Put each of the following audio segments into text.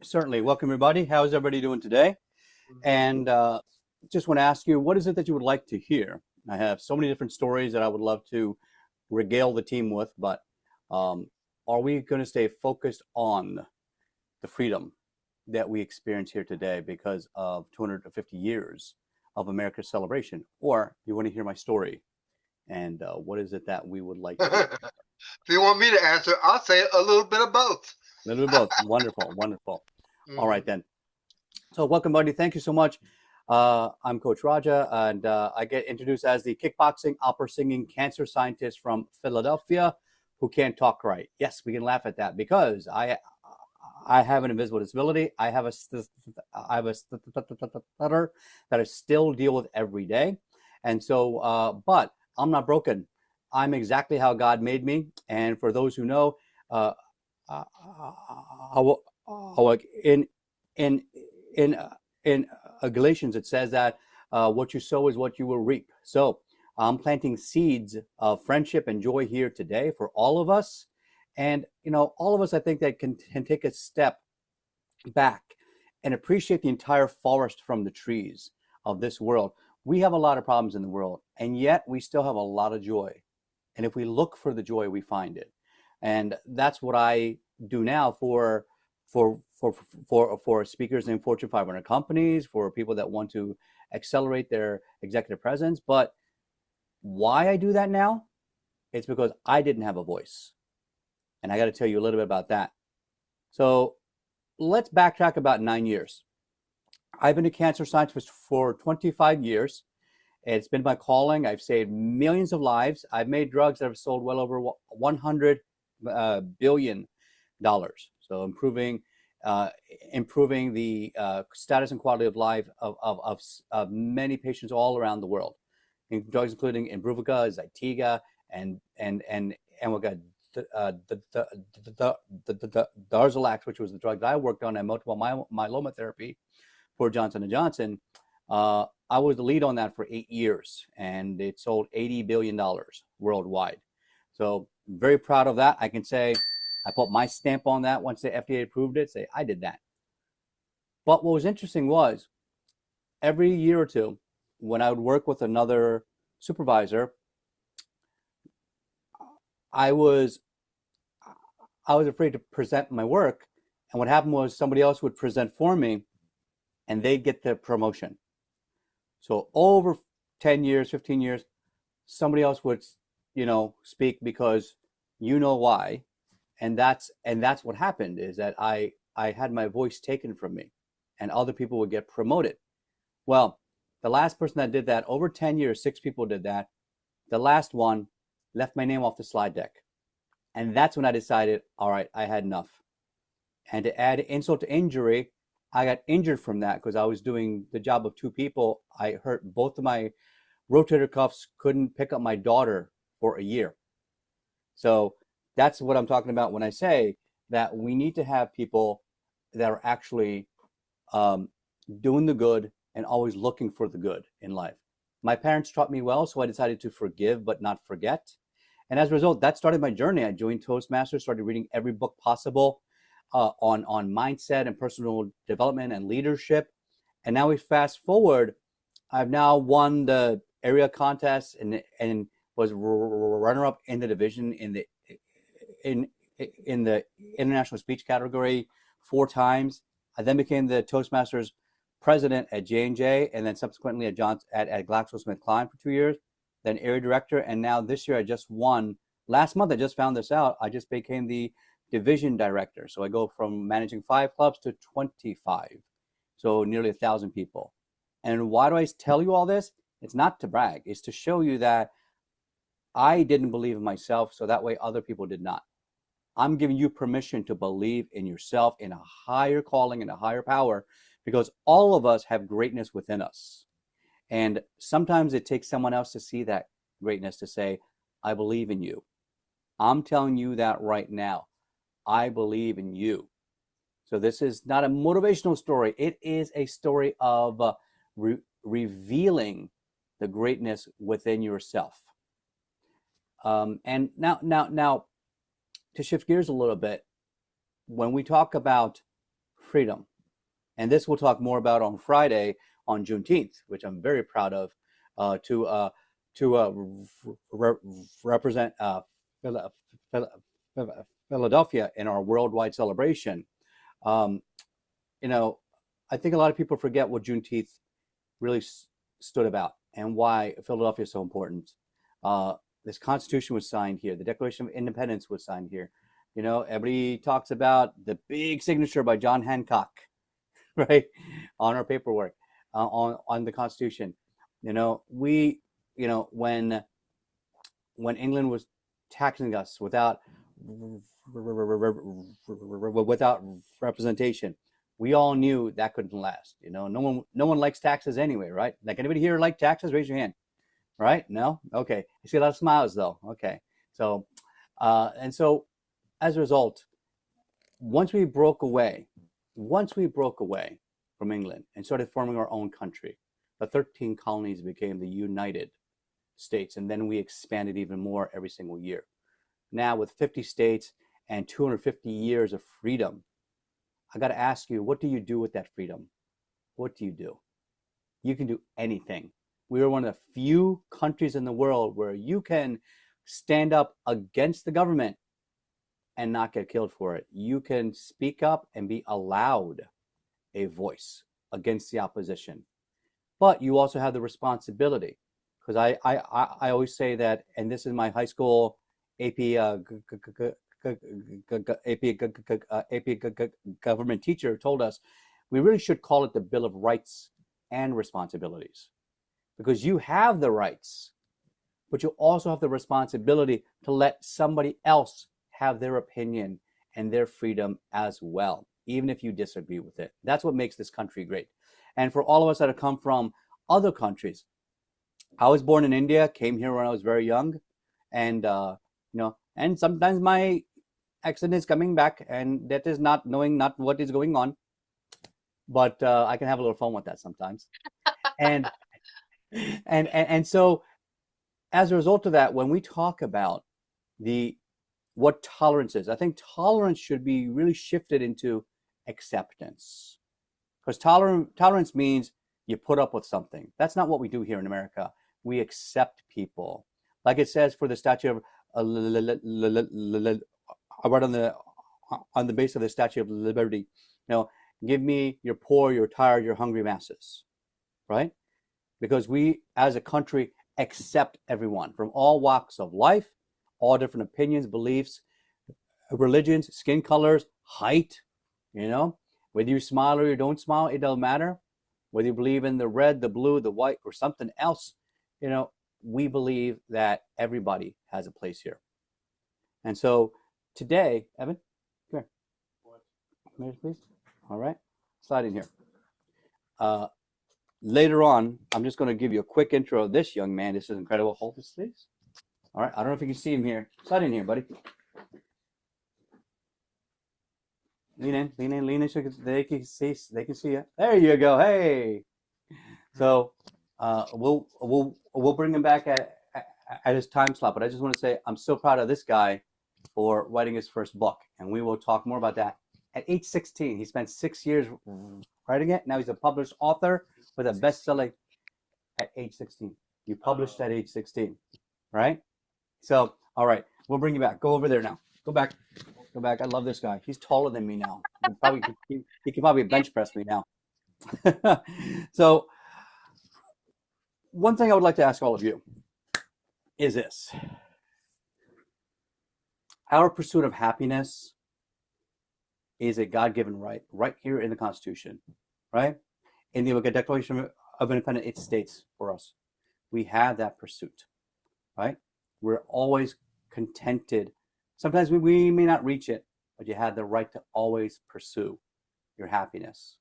Certainly. Welcome, everybody. How's everybody doing today? And just want to ask you, what is it that you would like to hear? I have so many different stories that I would love to regale the team with, but um, are we going to stay focused on the freedom that we experience here today because of 250 years of America's celebration? Or you want to hear my story? And what is it that we would like to? If you want me to answer, I'll say a little bit of both. A little bit of both. Wonderful, wonderful. All right, Mhm. then. So welcome, buddy. Thank you so much. I'm Coach Raja, and I get introduced as the kickboxing, opera singing cancer scientist from Philadelphia who can't talk right. Yes, we can laugh at that because I have an invisible disability. I have a stutter that I still deal with every day, and so but I'm not broken. I'm exactly how God made me, and for those who know, uh, in in in in Galatians it says that what you sow is what you will reap. So I'm planting seeds of friendship and joy here today for all of us, and all of us I think that can take a step back and appreciate the entire forest from the trees of this world. We have a lot of problems in the world, and yet we still have a lot of joy. And if we look for the joy, we find it. And that's what I do now for for for speakers in Fortune 500 companies, for people that want to accelerate their executive presence. But why I do that now? It's because I didn't have a voice. And I got to tell you a little bit about that. So let's backtrack about 9 years. I've been a cancer scientist for 25 years. It's been my calling. I've saved millions of lives. I've made drugs that have sold well over $100 billion. So uh, improving the status and quality of life of many patients all around the world. Drugs including Imbruvica, Zytiga, and we got the Darzalex, which was the drug that I worked on, and multiple myeloma therapy for Johnson & Johnson. I was the lead on that for 8 years, and it sold $80 billion worldwide. So very proud of that. I can say I put my stamp on that once the FDA approved it, say I did that. But what was interesting was every year or two, when I would work with another supervisor, I was I was afraid to present my work. And what happened was somebody else would present for me and they'd get the promotion. So over 10 years, 15 years, somebody else would, speak because why. And that's what happened is that I had my voice taken from me and other people would get promoted. Well, the last person that did that over 10 years, six people did that. The last one left my name off the slide deck. And that's when I decided, all right, I had enough. And to add insult to injury, I got injured from that because I was doing the job of two people. I hurt both of my rotator cuffs, couldn't pick up my daughter for a year. So that's what I'm talking about when I say that we need to have people that are actually um, doing the good and always looking for the good in life. My parents taught me well, so I decided to forgive but not forget. And as a result, that started my journey. I joined Toastmasters, started reading every book possible on mindset and personal development and leadership. And now we fast forward. I've now won the area contest and was runner up in the division in in the international speech category 4 times. I then became the Toastmasters president at J&J and then subsequently at GlaxoSmithKline for 2 years, then area director. And now this year I just won. Last month I just found this out. I just became the division director. So I go from managing 5 clubs to 25. So nearly 1,000 people. And why do I tell you all this? It's not to brag. It's to show you that I didn't believe in myself, so that way other people did not. I'm giving you permission to believe in yourself, in a higher calling, and a higher power, because all of us have greatness within us. And sometimes it takes someone else to see that greatness to say, I believe in you. I'm telling you that right now. I believe in you. So this is not a motivational story. It is a story of revealing the greatness within yourself. And now, to shift gears a little bit, when we talk about freedom. And this we'll talk more about on Friday on Juneteenth, which I'm very proud of, to represent Philadelphia in our worldwide celebration. You know, I think a lot of people forget what Juneteenth really stood about and why Philadelphia is so important. This Constitution was signed here. The Declaration of Independence was signed here. You know, everybody talks about the big signature by John Hancock, right, on our paperwork, on the Constitution. You know, when England was taxing us without representation, we all knew that couldn't last. You know, no one likes taxes anyway, right? Like, anybody here like taxes? Raise your hand. Right? No? Okay. I see a lot of smiles though. Okay. So, and so as a result, once we broke away from England and started forming our own country, the 13 colonies became the United States, and then we expanded even more every single year. Now, with 50 states and 250 years of freedom, I got to ask you, what do you do with that freedom? What do? You can do anything. We are one of the few countries in the world where you can stand up against the government and not get killed for it. You can speak up and be allowed a voice against the opposition. But you also have the responsibility, because I always say that, and this is my high school AP government teacher told us, we really should call it the Bill of Rights and Responsibilities, because you have the rights, but you also have the responsibility to let somebody else have their opinion and their freedom as well, even if you disagree with it. That's what makes this country great. And for all of us that have come from other countries, I was born in India, came here when I was very young, and and sometimes my accent is coming back, and that is not knowing not what is going on, but I can have a little fun with that sometimes. And and so as a result of that, when we talk about what tolerance is, I think tolerance should be really shifted into acceptance, because tolerance means you put up with something. That's not what we do here in America. We accept people, like it says for the Statue of right on the base of the Statue of Liberty. Give me your poor, your tired, your hungry masses, right? Because we as a country accept everyone from all walks of life, all different opinions, beliefs, religions, skin colors, height, whether you smile or you don't smile, it doesn't matter. Whether you believe in the red, the blue, the white, or something else, we believe that everybody has a place here. And so today, Evan, come here, please. All right, slide in here. Later on, I'm just going to give you a quick intro of this young man. This is incredible. Hold this, please. All right, I don't know if you can see him here. Slide in here, buddy. Lean in so they can see you. There you go. Hey. So we'll bring him back at his time slot. But I just want to say I'm so proud of this guy for writing his first book, and we will talk more about that. At age 16, he spent 6 years writing it. Now he's a published author with a best-selling at age 16. You published at age 16, right? So, all right, we'll bring you back. Go over there now. Go back. I love this guy. He's taller than me now. He can probably bench press me now. So, one thing I would like to ask all of you is this. Our pursuit of happiness is a God-given right here in the Constitution, right? In the Declaration of Independence, it states for us, we have that pursuit, right? We're always contented. Sometimes we may not reach it, but you have the right to always pursue your happiness.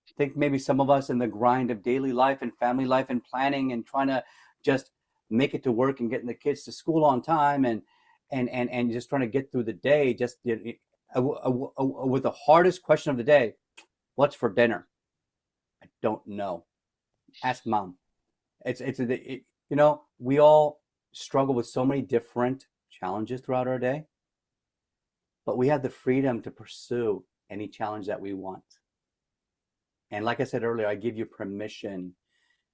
I think maybe some of us in the grind of daily life and family life and planning and trying to just make it to work and getting the kids to school on time and just trying to get through the day, just with the hardest question of the day, what's for dinner? I don't know. Ask mom. We all struggle with so many different challenges throughout our day, but we have the freedom to pursue any challenge that we want. And like I said earlier, I give you permission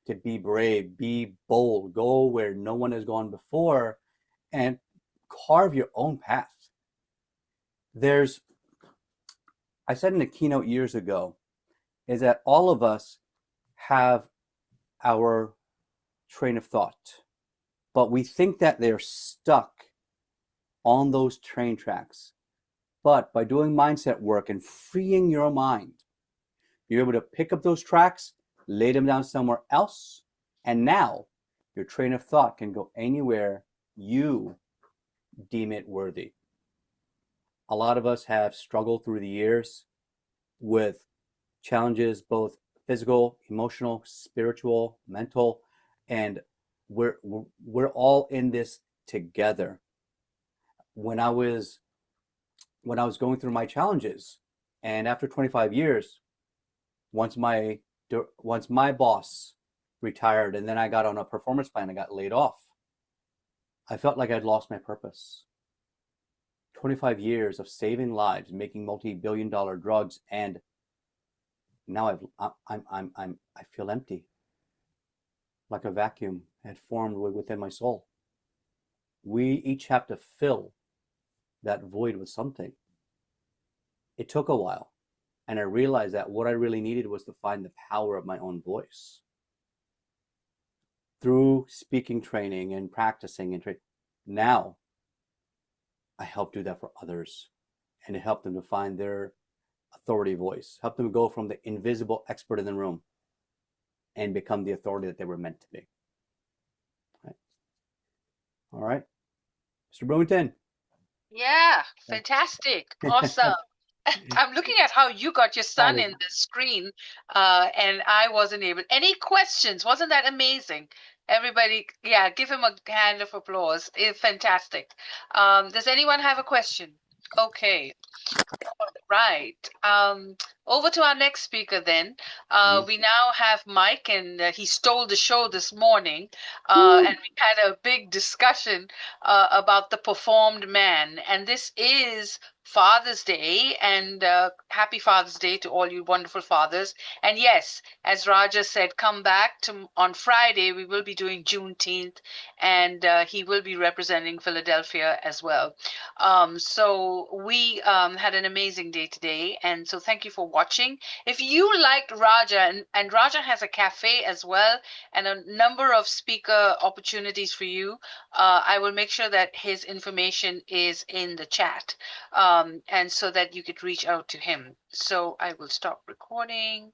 to be brave, be bold, go where no one has gone before, and carve your own path. I said in a keynote years ago, is that all of us have our train of thought, but we think that they're stuck on those train tracks. But by doing mindset work and freeing your mind, you're able to pick up those tracks, lay them down somewhere else, and now your train of thought can go anywhere you deem it worthy. A lot of us have struggled through the years with challenges, both physical, emotional, spiritual, mental, and we're all in this together. When I was going through my challenges, and after 25 years, once my boss retired, and then I got on a performance plan, I got laid off. I felt like I'd lost my purpose. 25 years of saving lives, making multi-billion-dollar drugs, and now I feel empty, like a vacuum had formed within my soul. We each have to fill that void with something. It took a while, and I realized that what I really needed was to find the power of my own voice. Through speaking training and practicing and now I help do that for others and to help them to find their authority voice, help them go from the invisible expert in the room and become the authority that they were meant to be. All right. Mr. Brewington. Yeah, fantastic. Awesome. I'm looking at how you got your son in the screen, and I wasn't able. Any questions? Wasn't that amazing? Everybody, yeah, give him a hand of applause. It's fantastic. Does anyone have a question? Okay. Right. Over to our next speaker then. We now have Mike, and he stole the show this morning. And we had a big discussion about the performed man. And this is Father's Day, and happy Father's Day to all you wonderful fathers. And yes, as Raja said, come back on Friday. We will be doing Juneteenth, and he will be representing Philadelphia as well. So we had an amazing day today, and so thank you for watching. If you liked Raja, and Raja has a cafe as well, and a number of speaker opportunities for you, I will make sure that his information is in the chat, and so that you could reach out to him. So I will stop recording.